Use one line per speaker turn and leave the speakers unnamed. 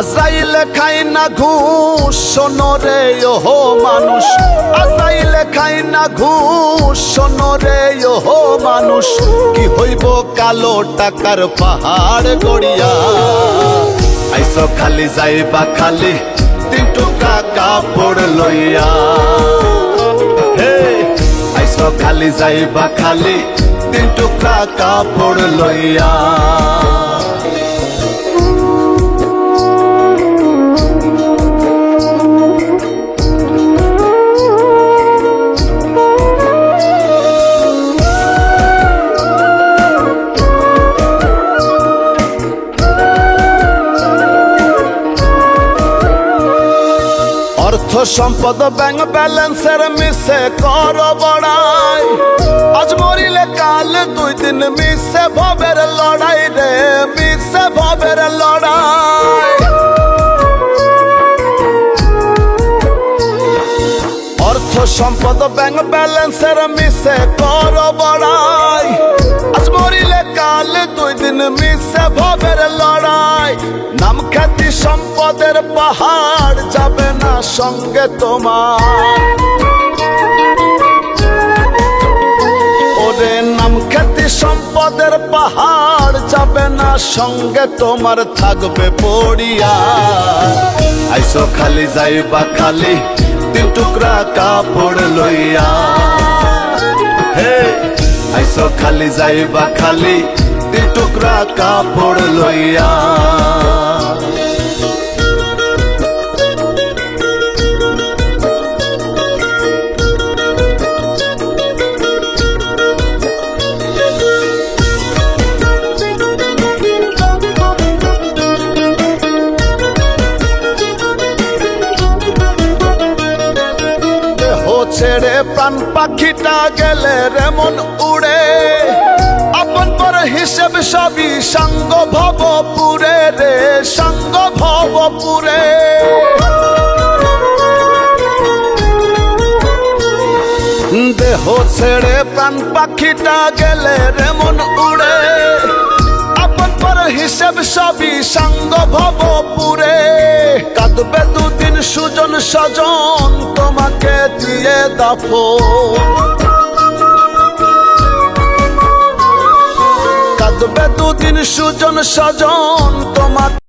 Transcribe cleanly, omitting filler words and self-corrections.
আজরাইলে খায় না ঘুষ, শোনো রে ওহো মানুষ। আজরাইলে খায় না ঘুষ, শোনো রে ওহো মানুষ। কি হইব কালো টাকার পাহাড় গড়িয়া, আইসো খালি যাইবা খালি 3 টুকরা কাপড় লইয়া। হে আইসো খালি যাইবা খালি 3 টুকরা কাপড় লইয়া। অর্থ সম্পদ ব্যাংক ব্যালেন্সের মিশে কর বড়াই, আজ মরিলে কাল 2 দিন মিশে ভবের লড়াই রে, মিশে ভবের লড়াই। অর্থ সম্পদ ব্যাংক ব্যালেন্সের মিশে কর বড়াই, আজ মরিলে কাল 2 দিন মিশে ভবের লড়াই। নাম খ্যাতি সম্পদের পাহাড় যাবে না সঙ্গে তোমার, ওরে নাম খ্যাতি সম্পদের পাহাড় যাবে না সঙ্গে তোমার, থাকবে পড়িয়া। আইসো খালি যাইবা খালি 3 টুকরা কাপড় লইয়া। হে আইসো খালি যাইবা খালি 3 টুকরা কাপড় লইয়া। ছেড়ে প্রাণ পাখিটা গেলে রে মন উড়ে, আপন পর হিসেব সবই সাঙ্গ ভবপুরে রে, সাঙ্গ ভবপুরে। দেহ ছেড়ে প্রাণ পাখিটা গেলে রে মন উড়ে, আপন পর হিসেব সবই সাঙ্গ ভবপুরে। কাঁদবে 2 দিন সুজন স্বজন তোমাকে দিয়ে দাফন, কাঁদবে 2 দিন সুজন স্বজন তোমাকে